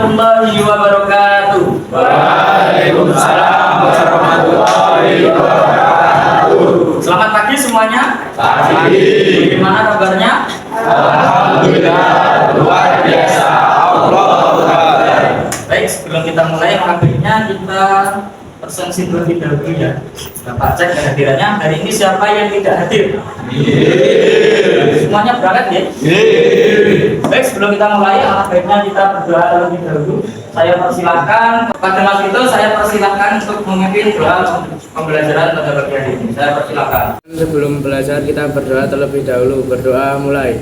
warahmatullahi wabarakatuh. Waalaikumsalam warahmatullahi wabarakatuh. Selamat pagi semuanya. Pagi. Bagaimana kabarnya? Alhamdulillah luar biasa. Allahu Akbar. Baik, sebelum kita mulai, kabarnya kita persensi terlebih dahulu ya. Bapak cek kehadirannya. Hari ini siapa yang tidak hadir? Semuanya berangkat ya? Baik, sebelum kita mulai, baiknya kita berdoa terlebih dahulu. Saya persilahkan kepada Mas Vito, saya persilahkan untuk memimpin doa pembelajaran pada pagi hari ini. Saya persilahkan. Sebelum belajar kita berdoa terlebih dahulu. Berdoa mulai.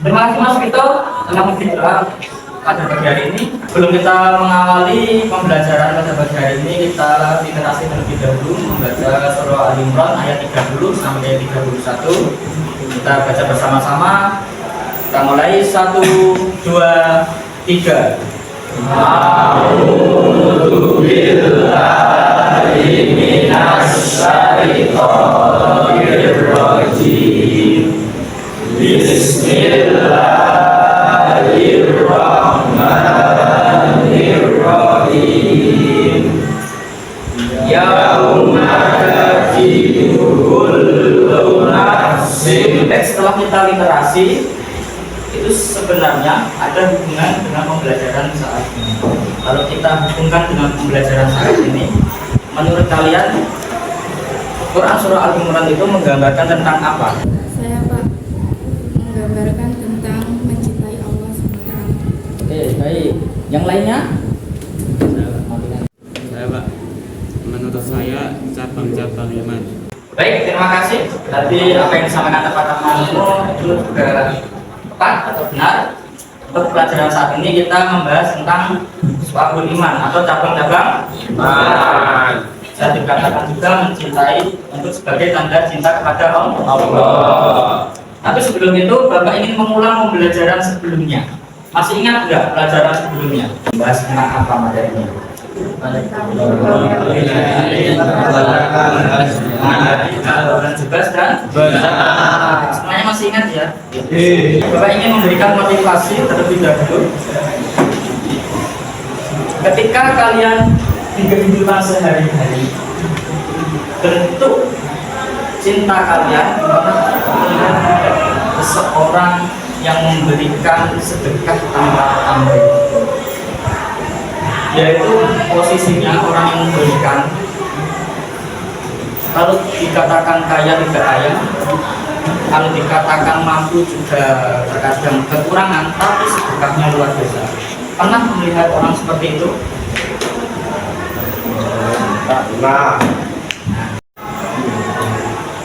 Terima kasih Mas Vito telah berdoa pada pagi hari ini. Sebelum kita mengawali pembelajaran pada pagi hari ini, kita literasi terlebih dahulu membaca surah Al-Imran ayat 30 sampai 31. Kita baca bersama-sama. Kita mulai 1, 2, 3. A'udzu billahi minasy syaithanir rajim. Bismillahirrahmanirrahim. Yauma tajidu kullu nafsin. Setelah kita literasi, itu sebenarnya ada hubungan dengan pembelajaran saat ini. Kalau kita hubungkan dengan pembelajaran saat ini, menurut kalian Quran surah Al-Imran itu menggambarkan tentang apa? Saya Pak menggambarkan tentang mencintai Allah SWT. Oke, baik. Yang lainnya? Saya Pak, menurut saya cabang-cabang iman. Baik, terima kasih. Tadi apa yang disampaikan teman-temanmu itu juga tepat atau benar. Untuk pelajaran saat ini kita membahas tentang suabul iman atau cabang-cabang iman. Bisa dikatakan juga mencintai untuk sebagai tanda cinta kepada Allah. Tapi sebelum itu Bapak ingin mengulang pembelajaran sebelumnya. Masih ingat nggak pelajaran sebelumnya? Bahas tentang apa materinya? Jelas dan semuanya masih ingat ya? Bapak ingin memberikan motivasi terlebih dahulu. Ketika kalian di kehidupan sehari-hari, bentuk cinta kalian melihat seseorang yang memberikan sedekah tanpa pamrih, yaitu posisinya orang yang memberikan. Kalau dikatakan kaya tidak kaya, kalau dikatakan mampu juga terkadang kekurangan, tapi sedekahnya luar biasa. Pernah melihat orang seperti itu? Nah,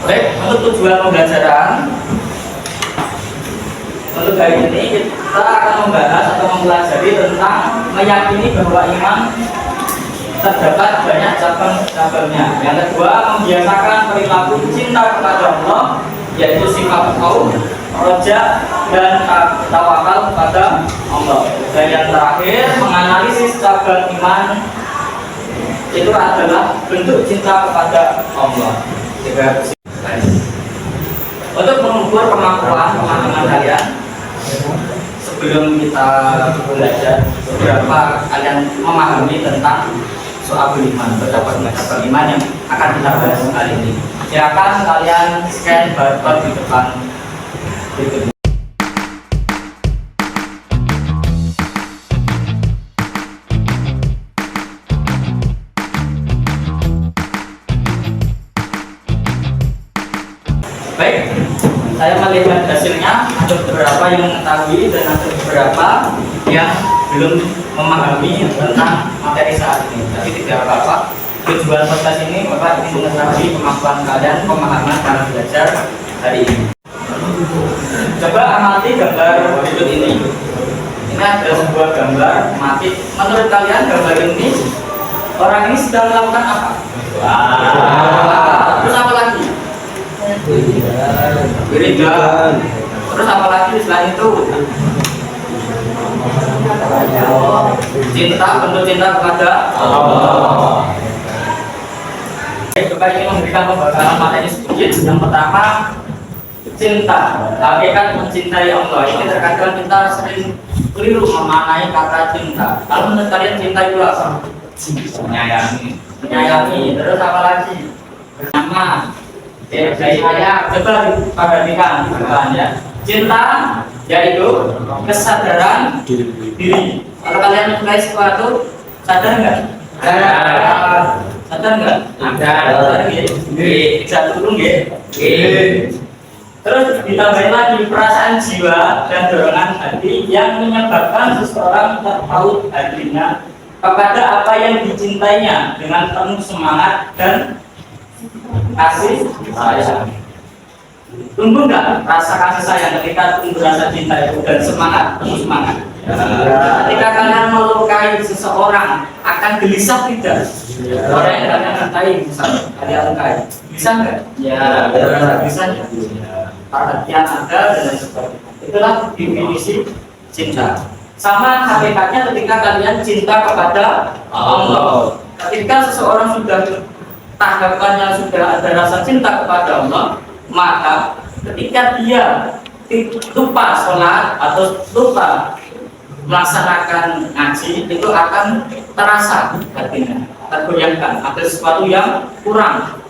Baik, untuk tujuan pembelajaran untuk hari ini kita akan membahas atau mempelajari tentang meyakini bahwa iman terdapat banyak cabang-cabangnya. Yang kedua, membiasakan perilaku cinta kepada Allah, yaitu sifat kaum, roja, dan tawakal kepada Allah. Dan yang terakhir, menganalisis cabang iman itu adalah bentuk cinta kepada Allah. Untuk mengukur kemampuan teman-teman kalian, sebelum kita belajar beberapa kalian memahami tentang soal iman, beberapa iman yang akan kita bahas kali ini. Silakan kalian scan barcode di depan berikut ini. Baik, saya melihat hasilnya ada beberapa yang mengetahui dan ada beberapa yang belum memahami tentang materi saat ini. Tapi tidak apa-apa. Tujuan podcast ini Bapak ingin mengetahui kemampuan kalian pemahaman cara belajar hari ini. Coba amati gambar berikut ini. Ini ada sebuah gambar mati. Menurut kalian gambar ini orang ini sedang melakukan apa? Terus apa lagi? Wiridan. Terus apa lagi selain itu? Cinta, bentuk cinta kepada Allah. Coba ini memberikan pembakaran materi sedikit. Yang pertama, cinta. Hakikat mencintai Allah. Ini terkadang kita sering keliru memaknai kata cinta. Kalau menurut kalian cinta itu apa? Menyayangi. Menyayangi. Terus apa lagi? Bersama. Saya coba diperhatikan ya. Cinta yaitu kesadaran diri. Kalau kalian mencintai sesuatu, sadar nggak? Sadar nggak? Sadar nggak? Bisa turun nggak? Terus ditambahin lagi perasaan jiwa dan dorongan hati yang menyebabkan seseorang terpaut hatinya kepada apa yang dicintainya dengan penuh semangat dan kasih sayang. Tumbuh nggak rasa kasih sayang ketika tumbuh rasa cinta itu dan semangat, penuh semangat? Ketika kalian melukai seseorang akan gelisah tidak? Orang yang kalian cintai, misalnya kalian lukai, gelisah nggak? Ya, gelisah ya. Perhatian ada dan lain sebagainya. Itulah definisi cinta. Sama hakikatnya ketika kalian cinta kepada Allah. Ketika seseorang sudah tanggapannya sudah ada rasa cinta kepada Allah, maka ketika dia lupa sholat atau lupa melaksanakan ngaji, itu akan terasa hatinya, tergoyahkan, ada sesuatu yang kurang,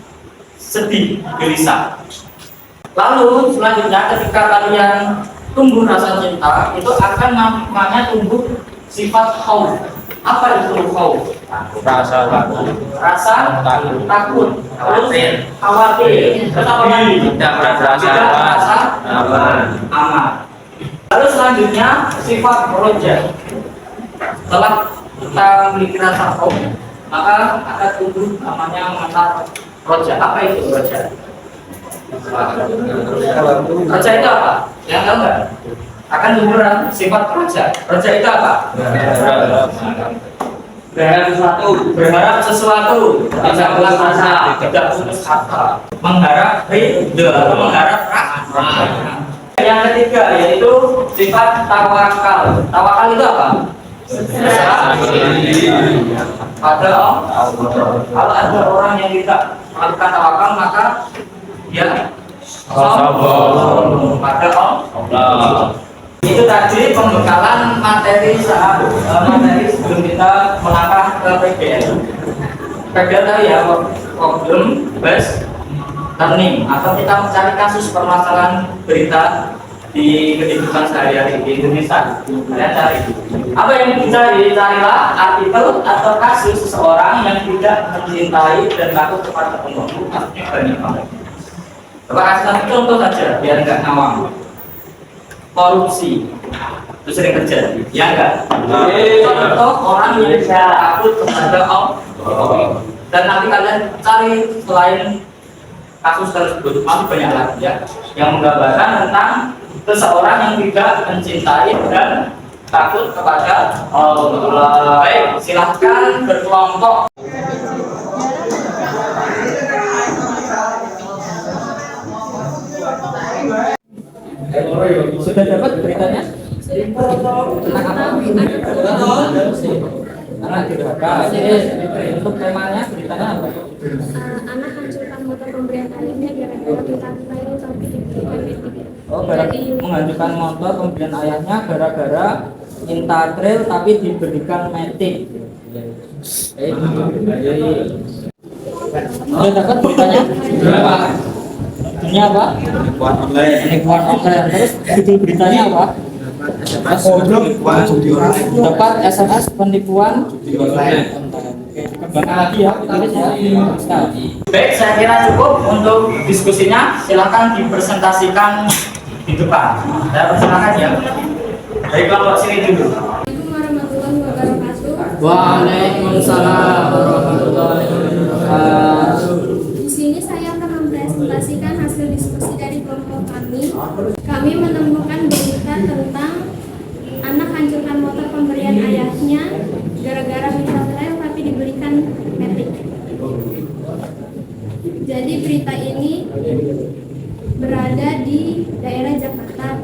sedih, gelisah. Lalu selanjutnya ketika kalian tumbuh rasa cinta, itu akan namanya tumbuh sifat khauf. Apa itu khauf? Rasa takut. Rasa takut, khawatir, terus apa lagi? Tidak merasa aman. Lalu selanjutnya sifat roja. Setelah kita memiliki rasa khauf, maka akan tumbuh namanya mata roja. Apa itu roja? Roja itu apa? Yang tahu nggak? Akan tumbuh sifat roja. Roja itu apa? Berharap sesuatu, tidak putus asa, tidak putus asa, mengharap ridho, mengharap rahmat. Yang ketiga yaitu sifat tawakal. Tawakal itu apa? Pada Allah. Kalau ada orang yang tidak melakukan tawakal, maka dia sombong pada Allah. Itu tadi pembekalan materi sebelum kita melangkah ke PBL. PBL tadi ya, problem based learning, atau kita mencari kasus permasalahan berita di kehidupan sehari-hari di Indonesia. Kalian cari apa yang dicari? Carilah artikel atau kasus seseorang yang tidak mencintai dan takut kepada pembantu. Maksudnya banyak banget. Coba kasih satu contoh saja biar nggak ngawang. Korupsi itu sering terjadi, ya enggak? Contoh orang yang takut kepada Allah. Dan nanti kalian cari selain kasus tersebut masih banyak lagi ya, yang menggambarkan tentang seseorang yang tidak mencintai dan takut kepada Allah. Baik, silahkan berkelompok. Sudah dapat beritanya? Tentang apa? Anak durhaka. Untuk temanya beritanya apa? Anak hancurkan motor pemberian ayahnya gara-gara kita tahu tapi diberikan metik. Oh, menghancurkan motor pemberian ayahnya gara-gara minta trail tapi diberikan metik. Sudah dapat beritanya? Ini apa? Penipuan online. Terus judul beritanya apa? Dapat SMS penipuan online. Kembangkan lagi ya, tulis ya. Baik, saya kira cukup untuk diskusinya. Silakan dipresentasikan di depan. Saya persilakan ya. Dari kelompok sini dulu. Assalamualaikum warahmatullahi wabarakatuh. Waalaikumsalam warahmatullahi wabarakatuh. Di sini saya akan mempresentasikan hasil diskusi dari kelompok kami. Kami menemukan berita tentang anak hancurkan motor pemberian ayahnya gara-gara minta trail tapi diberikan metik. Jadi berita ini berada di daerah Jakarta,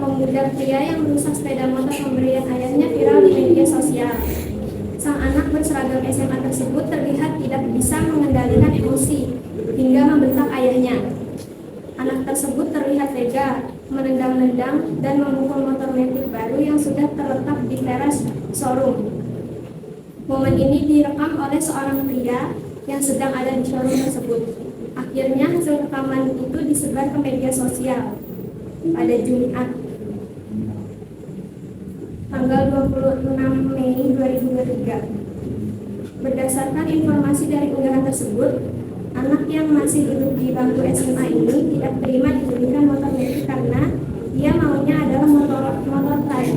pemuda pria yang merusak sepeda motor pemberian ayahnya viral di media sosial. Sang anak berseragam SMA tersebut terlihat tidak bisa mengendalikan emosi hingga membentak ayahnya. Anak tersebut terlihat tega, menendang-nendang dan memukul motor metik baru yang sudah terletak di teras showroom. Momen ini direkam oleh seorang pria yang sedang ada di showroom tersebut. Akhirnya hasil rekaman itu disebar ke media sosial pada Jumat tanggal 26 Mei 2023. Berdasarkan informasi dari unggahan tersebut, anak yang masih duduk di bangku SMA ini tidak terima diberikan motor metik karena dia maunya adalah motor trail.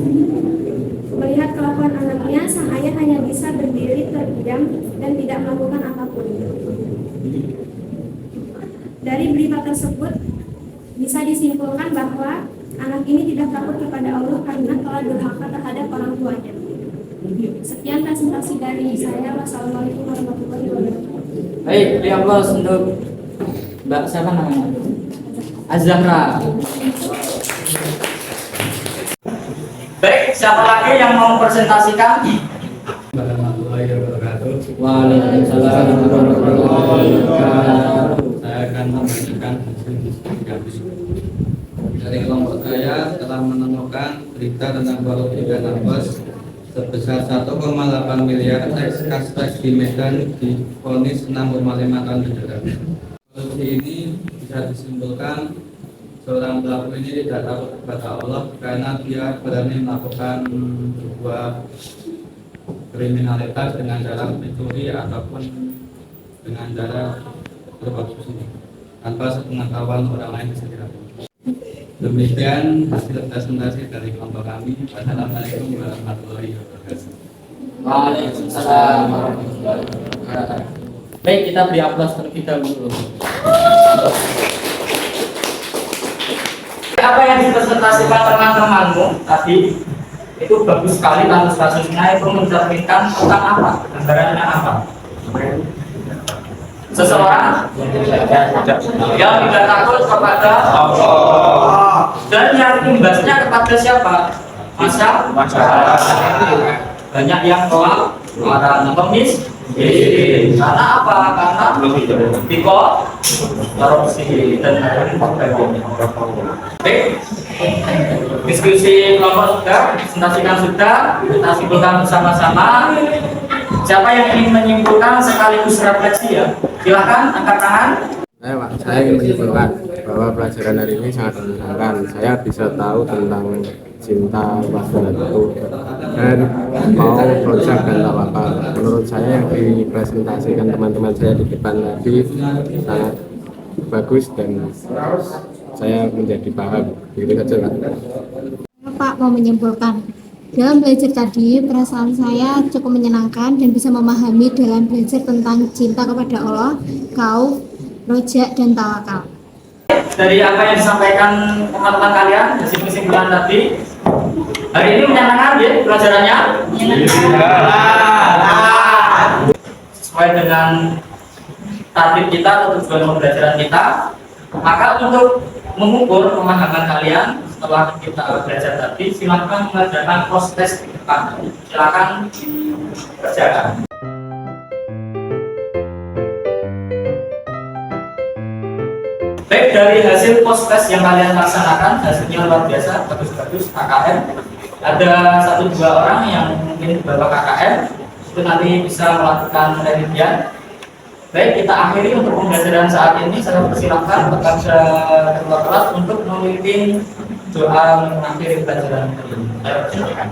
Melihat kelakuan anaknya, sang ayah hanya bisa berdiri terdiam dan tidak melakukan apapun. Dari berita tersebut bisa disimpulkan bahwa anak ini tidak takut kepada Allah karena telah durhaka terhadap orang tuanya. Sekian presentasi dari saya. Wassalamualaikum warahmatullahi wabarakatuh. Baik, beri aplaus untuk Mbak siapa namanya? Azahra. Baik, siapa lagi yang mau presentasikan? Warahmatullahi wabarakatuh. Waalaikumsalam warahmatullahi wabarakatuh. Saya akan membacakan hasil investigasi. Dari kelompok saya telah menemukan berita tentang korupsi dana pos sebesar 1,8 miliar ex-Kaspex di Medan divonis 6,5 tahun penjara. Korupsi ini bisa disimpulkan seorang pelaku ini tidak takut kepada Allah karena dia berani melakukan sebuah kriminalitas dengan cara mencuri ataupun dengan cara berkorupsi tanpa sepengetahuan orang lain sekiranya. Demikian hasil presentasi dari kelompok kami. Wassalamualaikum warahmatullahi wabarakatuh. Waalaikumsalam warahmatullahi wabarakatuh. Baik, kita beri aplaus terlebih dahulu. Apa yang dipresentasikan teman-temanmu tadi itu bagus sekali kasus-kasusnya, itu mencerminkan tentang apa? Gambarannya apa? Seseorang yang tidak takut kepada Allah dan yang imbasnya kepada siapa? Masyarakat. Banyak yang tolak para pengemis. Karena apa? Karena korupsi dan sebagainya. Baik, diskusi kelompok sudah, presentasikan sudah, kita simpulkan bersama-sama. Siapa yang ingin menyimpulkan sekaligus refleksi ya? Silahkan angkat tangan. Saya ingin menyimpulkan bahwa pelajaran hari ini sangat menyenangkan. Saya bisa tahu tentang cinta, waktu dan mau berusaha dan tawakal. Menurut saya yang dipresentasikan teman-teman saya di depan tadi sangat bagus dan saya menjadi paham. Begitu saja, Pak. Pak mau menyimpulkan. Dalam belajar tadi, perasaan saya cukup menyenangkan dan bisa memahami dalam belajar tentang cinta kepada Allah, khauf, roja, dan tawakal. Dari apa yang disampaikan teman-teman kalian, hasil kesimpulan tadi, hari ini menyenangkan ya pelajarannya? Sesuai dengan target kita atau tujuan pembelajaran kita, maka untuk mengukur pemahaman kalian setelah kita belajar tadi, silakan mengerjakan proses di depan. Silakan kerjakan. Baik, dari hasil post-test yang kalian laksanakan, hasilnya luar biasa, bagus-bagus, KKM. Ada 1-2 orang yang mungkin bawa KKM, itu nanti bisa melakukan revisian. Baik, kita akhiri untuk pembelajaran saat ini. Saya persilakan kepada ketua kelas untuk memimpin doa mengakhiri pelajaran ini. Saya persilakan.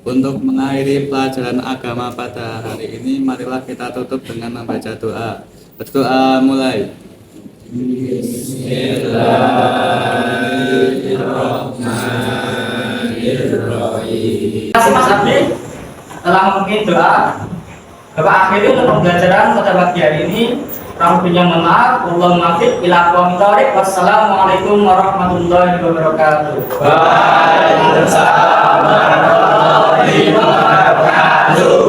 Untuk mengakhiri pelajaran agama pada hari ini, marilah kita tutup dengan membaca doa. Berdoa mulai. Bismillahirrahmanirrahim. Terima kasih Mas Abdi telah memimpin doa. Bapak akhiri untuk pembelajaran pada pagi hari ini. Kurang lebihnya mohon maaf. Allahumma fiq ila aqwamit thoriq. Wassalamualaikum warahmatullahi wabarakatuh. Waalaikumsalam warahmatullahi wabarakatuh.